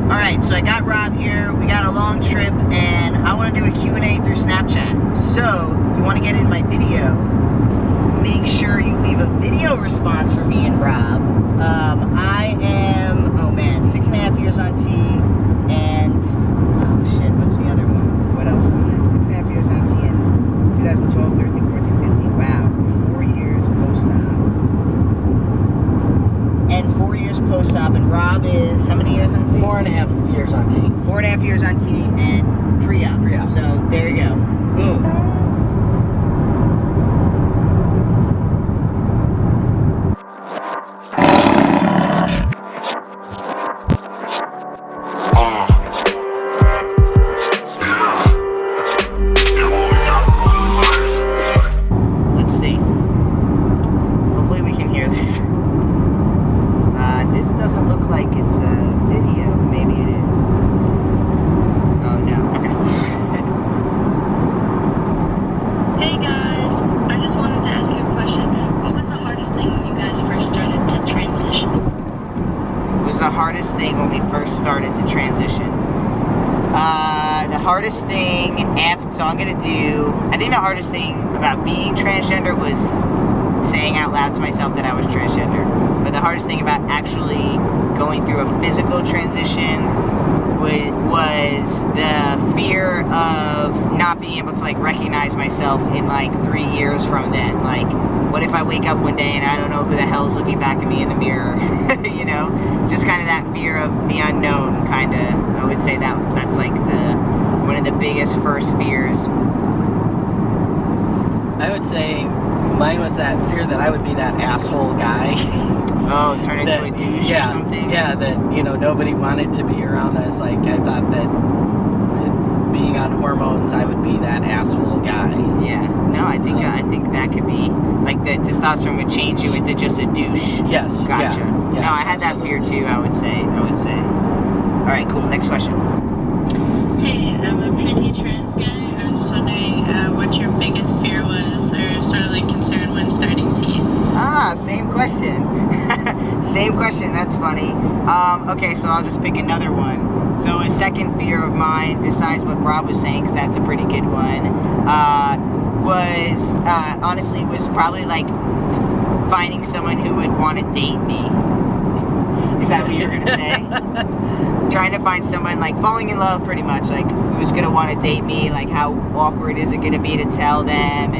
Alright, so I got Rob here, we got a long trip, and I want to do a Q&A through Snapchat. So, if you want to get in my video, make sure you leave a video response for me and Rob. I am, 6.5 years on T, and, what's the other one? What else am I? 6.5 years on T in 2012, 13, 14, 15, wow, 4 years post-op. And 4 years post-op, and Rob is, how many years on T? 4.5 years on T. 4.5 years on T, and pre-op. Pre-op. So, there you go. Boom. The hardest thing when we first started to transition. The hardest thing so I'm gonna do, I think the hardest thing about being transgender was saying out loud to myself that I was transgender. But the hardest thing about actually going through a physical transition was the fear of not being able to like recognize myself in like 3 years from then. Like, what if I wake up one day and I don't know who the hell is looking back at me in the mirror? You know, just kind of that fear of the unknown. Kind of, I would say that's like one of the biggest first fears. I would say mine was that fear that I would be that asshole guy. Oh, turn into a douche or something? Yeah, that, you know, nobody wanted to be around us. Like, I thought that with being on hormones, I would be that asshole guy. Yeah, no, I think that could be, like, the testosterone would change you into just a douche. Yes. Gotcha. Yeah, no, I had that fear too, I would say. Alright, cool, next question. Hey, I'm a pretty trans guy. I was just wondering what your biggest fear was, or sort of like concern when starting teeth. Ah, same question. Same question, that's funny. Okay, so I'll just pick another one. So a second fear of mine, besides what Rob was saying, because that's a pretty good one, was probably like finding someone who would want to date me. Is that what you're gonna say? Trying to find someone, like, falling in love, pretty much, like, who's gonna want to date me, like, how awkward is it gonna be to tell them,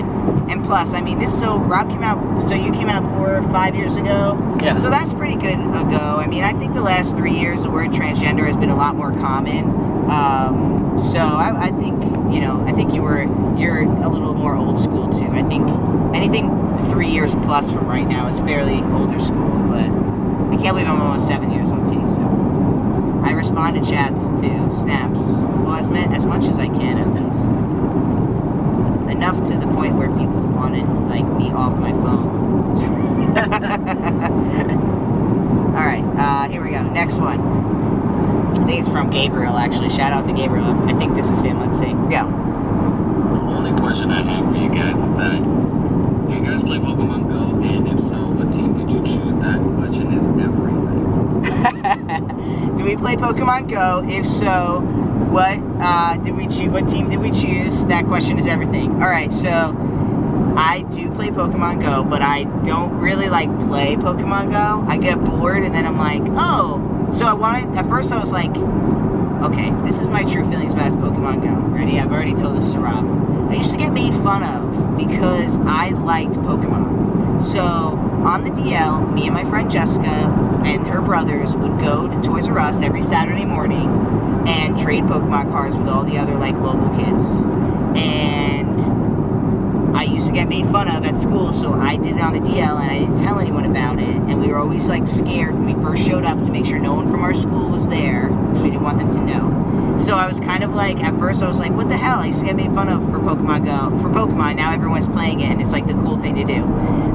and plus, I mean, Rob came out, so you came out 4 or 5 years ago? Yeah. So that's pretty good ago. I mean, I think the last 3 years, the word transgender has been a lot more common, so I think, you know, I think you're a little more old school, too. I think anything 3 years plus from right now is fairly older school, but I can't believe I'm almost 7 years on T, so I respond to chats, to snaps, well, as much as I can, at least. Enough to the point where people wanted, like, me off my phone. Alright, here we go. Next one. I think it's from Gabriel, actually. Shout out to Gabriel. I think this is him. Let's see. Go. The only question I have for you guys is that, do you guys play Pokémon Go? And if so, what team did you choose? That question is everything. Do we play Pokemon Go? If so, what team did we choose? That question is everything. Alright, so I do play Pokemon Go, but I don't really like play Pokemon Go. I get bored and then I'm like, oh, so at first I was like, okay, this is my true feelings about Pokemon Go. Ready? I've already told this to Rob. I used to get made fun of because I liked Pokemon. So, on the DL, me and my friend Jessica and her brothers would go to Toys R Us every Saturday morning and trade Pokemon cards with all the other, like, local kids. And I used to get made fun of at school, so I did it on the DL, and I didn't tell anyone about it. And we were always, like, scared when we first showed up to make sure no one from our school was there, because we didn't want them to know. So I was kind of like, at first I was like, what the hell? I used to get made fun of for Pokemon Go. For Pokemon, now everyone's playing it, and it's like the cool thing to do.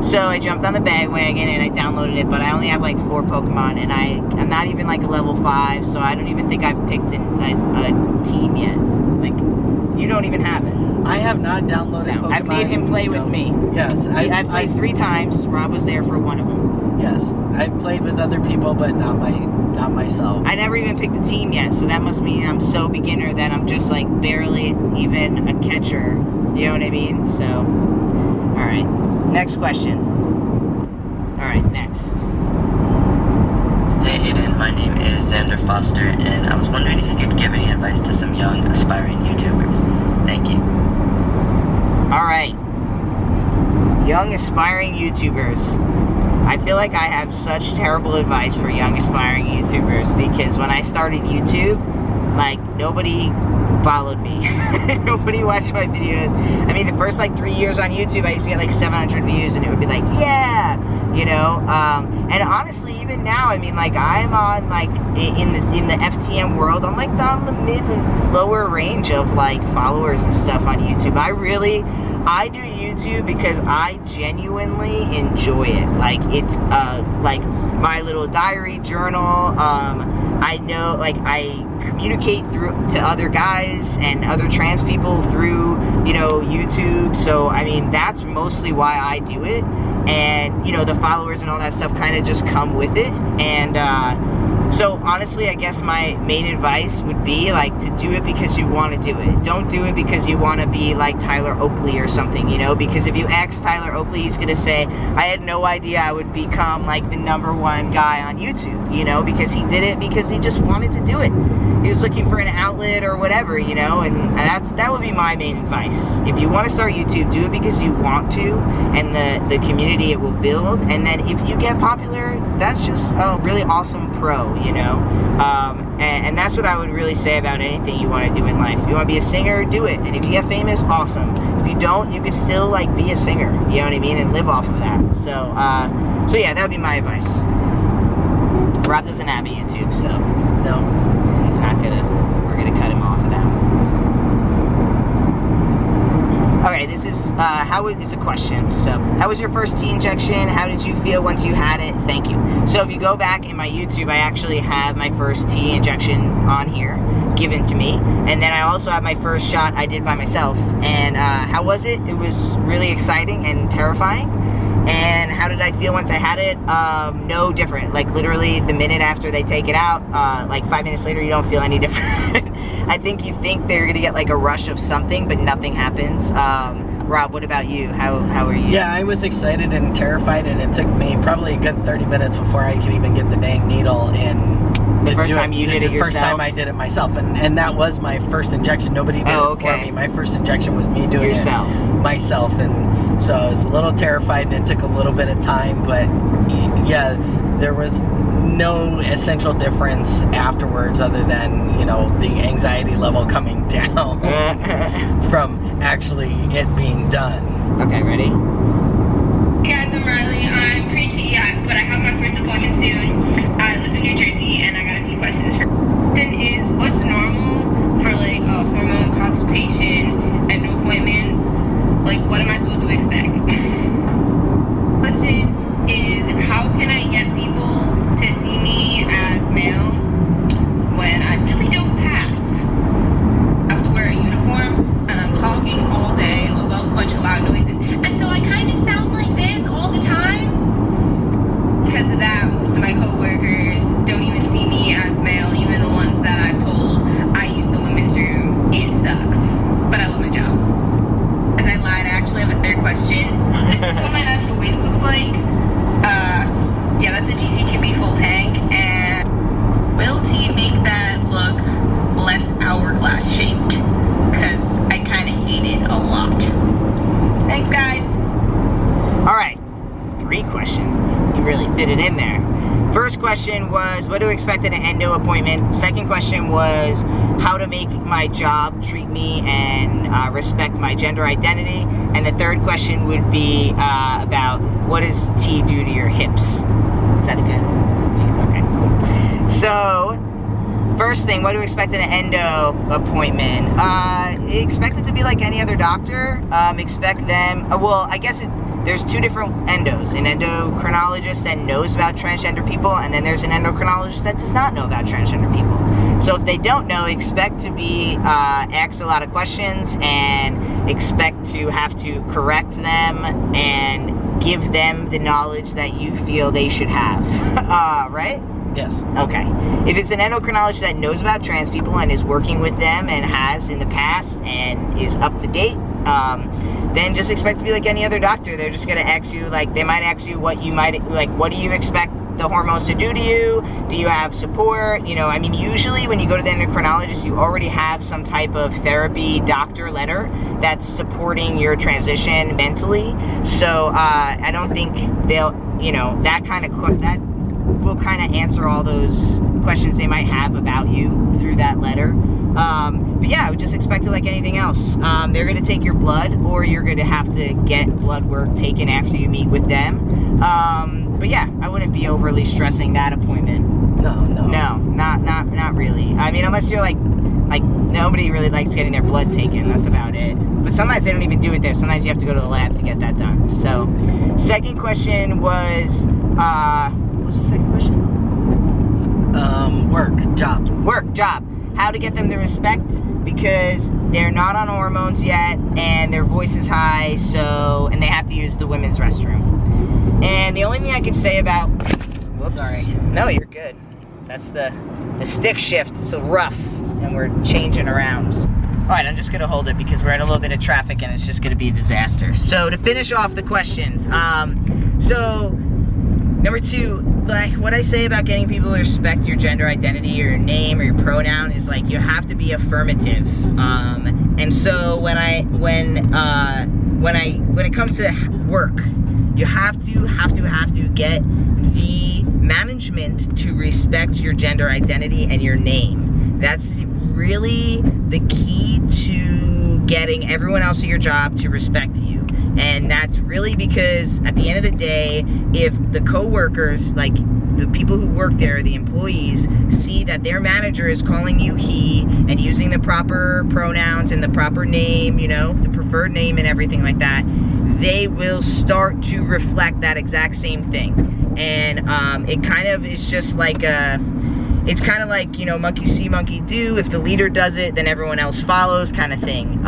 So I jumped on the bandwagon, and I downloaded it, but I only have like 4 Pokemon, and I'm not even like a level 5, so I don't even think I've picked a team yet. Like, You don't even have it. I have not downloaded Pokemon. I've made him play with me. Yes. I've played 3 times. Rob was there for one of them. Yes. I've played with other people, but not myself. I never even picked a team yet, so that must mean I'm so beginner that I'm just like barely even a catcher. You know what I mean? So, alright. Next question. Alright, next. Hey Aydian, my name is Xander Foster, and I was wondering if you could give any advice to some young, aspiring YouTubers. Thank you. Alright. Young, aspiring YouTubers. I feel like I have such terrible advice for young, aspiring YouTubers, because when I started YouTube, like, nobody followed me. Nobody watched my videos. I mean, the first, like, 3 years on YouTube, I used to get, like, 700 views, and it would be like, yeah! You know? And honestly, even now, I mean, like, I'm on, like, in the FTM world, I'm, like, on the mid and lower range of, like, followers and stuff on YouTube. I do YouTube because I genuinely enjoy it. Like, it's, like, my little diary journal. I know, like, I communicate to other guys and other trans people through, you know, YouTube. So, I mean, that's mostly why I do it. And, you know, the followers and all that stuff kind of just come with it. And, so, honestly, I guess my main advice would be, like, to do it because you want to do it. Don't do it because you want to be, like, Tyler Oakley or something, you know? Because if you ask Tyler Oakley, he's going to say, I had no idea I would become, like, the #1 guy on YouTube, you know? Because he did it because he just wanted to do it. He was looking for an outlet or whatever, you know? And that would be my main advice. If you want to start YouTube, do it because you want to, and the community it will build. And then if you get popular, that's just a really awesome pro, you know? And that's what I would really say about anything you want to do in life. If you want to be a singer, do it. And if you get famous, awesome. If you don't, you could still, like, be a singer, you know what I mean? And live off of that. So yeah, that would be my advice. Rob doesn't have a YouTube, so No. he's not we're gonna cut him off of that one. Okay, this is, it's a question. So, how was your first T injection? How did you feel once you had it? Thank you. So, if you go back in my YouTube, I actually have my first T injection on here, given to me. And then I also have my first shot I did by myself. And, how was it? It was really exciting and terrifying. And how did I feel once I had it? No different. Like, literally, the minute after they take it out, like 5 minutes later, you don't feel any different. I think you think they're gonna get, like, a rush of something, but nothing happens. Rob, what about you? How are you? Yeah, I was excited and terrified, and it took me probably a good 30 minutes before I could even get the dang needle in. The first time you did it yourself? The first time I did it myself, and that was my first injection. Nobody did it for me. My first injection was me doing it myself, and so I was a little terrified, and it took a little bit of time, but yeah, there was no essential difference afterwards other than, you know, the anxiety level coming down from actually it being done. Okay, ready? Hey guys, I'm Riley. I'm pre-T, but I have my first appointment soon. I live in New Jersey, and I got a few questions for you. Question is, what's normal for, like, a hormone consultation and an appointment? Like, what am I supposed to expect? Question is, how can I get people to see me as male when I really don't pass? I have to wear a uniform, and I'm talking all day above a bunch of loud noises, and so I kind of sound like this all the time. Because of that, most of my coworkers don't even see me as male, even the ones that I've told I use the women's room. It sucks, but I love my job. As I lied, I actually have a third question. This is what my natural waist looks like. Yeah, that's a GC2B full tank, and will T make that look less hourglass shaped? Because I kind of hate it a lot. Thanks, guys. All right, 3 questions. You really fit it in there. First question was what to expect at an endo appointment. Second question was how to make my job treat me and respect my gender identity. And the third question would be about what does T do to your hips? Is that a good? Okay, cool. So, first thing, what to expect at an endo appointment? Expect it to be like any other doctor. Expect them, well, I guess there's 2 different endos. An endocrinologist that knows about transgender people, and then there's an endocrinologist that does not know about transgender people. So if they don't know, expect to be asked a lot of questions and expect to have to correct them and give them the knowledge that you feel they should have. Right? Yes. Okay. If it's an endocrinologist that knows about trans people and is working with them and has in the past and is up to date, then just expect to be like any other doctor. They're just going to ask you, like, they might ask you what you might, like, what do you expect the hormones to do to you? Do you have support? You know, I mean, usually when you go to the endocrinologist, you already have some type of therapy doctor letter that's supporting your transition mentally. So I don't think they'll, you know, that will kind of answer all those questions they might have about you through that letter. But yeah, I would just expect it like anything else. They're going to take your blood, or you're going to have to get blood work taken after you meet with them. But yeah, I wouldn't be overly stressing that appointment. No, not really. I mean, unless you're like nobody really likes getting their blood taken. That's about it. But sometimes they don't even do it there. Sometimes you have to go to the lab to get that done. So, second question was, what was the second question? Work, job. How to get them to respect, because they're not on hormones yet and their voice is high, so, and they have to use the women's restroom. And the only thing I could say about, whoops, sorry. No, you're good. That's the stick shift, it's so rough and we're changing around. All right, I'm just gonna hold it because we're in a little bit of traffic and it's just gonna be a disaster. So to finish off the questions, so number 2, like what I say about getting people to respect your gender identity or your name or your pronoun is like you have to be affirmative. And so when it comes to work, you have to get the management to respect your gender identity and your name. That's really the key to getting everyone else at your job to respect you. And that's really because at the end of the day, if the co-workers, like the people who work there, the employees, see that their manager is calling you he and using the proper pronouns and the proper name, you know, the preferred name and everything like that, they will start to reflect that exact same thing. And it kind of is just like it's kind of like, you know, monkey see, monkey do. If the leader does it, then everyone else follows kind of thing.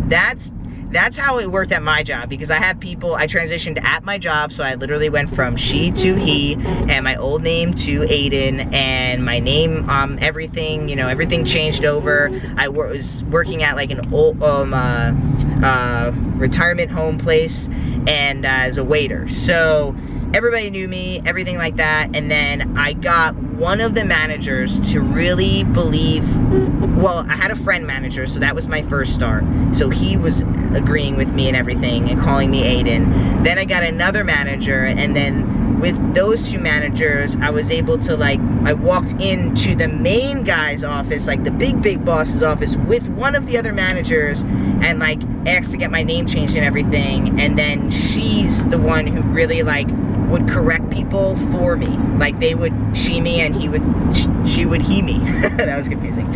That's how it worked at my job, because I had people, I transitioned at my job, so I literally went from she to he, and my old name to Aydian, and my name, everything, you know, everything changed over. I was working at like an old retirement home place, and as a waiter. So everybody knew me, everything like that, and then I got one of the managers to really believe, well, I had a friend manager, so that was my first start. So he was agreeing with me and everything and calling me Aydian. Then I got another manager, and then with those 2 managers, I was able to, like, I walked into the main guy's office, like the big boss's office, with one of the other managers and, like, asked to get my name changed and everything. And then she's the one who really, like, would correct people for me. Like, they would she me and she would he me. That was confusing.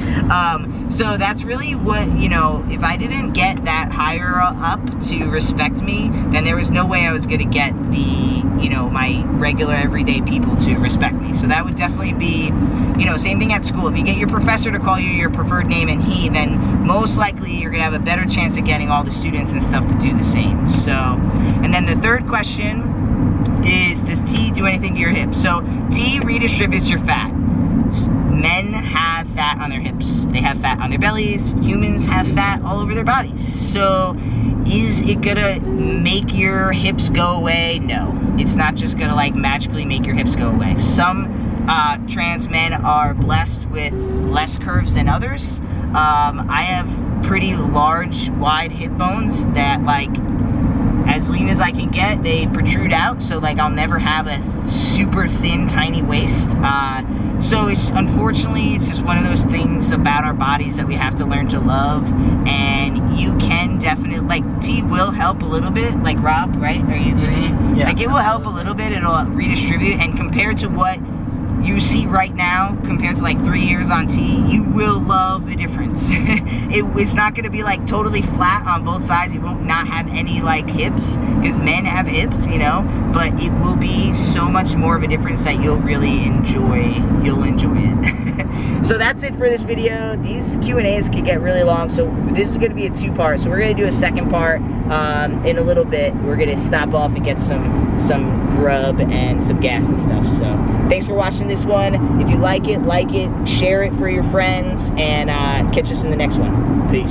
So that's really what, you know, if I didn't get that higher up to respect me, then there was no way I was gonna get the, you know, my regular everyday people to respect me. So that would definitely be, you know, same thing at school. If you get your professor to call you your preferred name and he, then most likely you're gonna have a better chance of getting all the students and stuff to do the same. So, and then the third question is, does T do anything to your hips? So T redistributes your fat. Men have fat on their hips. They have fat on their bellies. Humans have fat all over their bodies. So is it gonna make your hips go away? No. It's not just gonna like magically make your hips go away. Some trans men are blessed with less curves than others. I have pretty large, wide hip bones that, like, as lean as I can get, they protrude out, so like I'll never have a super thin, tiny waist. So it's, unfortunately, it's just one of those things about our bodies that we have to learn to love. And you can definitely, like, T will help a little bit, like Rob, right? Are you agree? Yeah. Like, it will help a little bit, it'll redistribute, and compared to what you see right now, compared to like 3 years on T, you will love the difference. It's not gonna be like totally flat on both sides. You won't not have any like hips, because men have hips, you know, but it will be so much more of a difference that you'll really enjoy. You'll enjoy it. So that's it for this video. These Q&As can get really long, so this is going to be a 2-part. So we're going to do a second part in a little bit. We're going to stop off and get some grub and some gas and stuff. So thanks for watching this one. If you like it, share it for your friends, and catch us in the next one. Peace.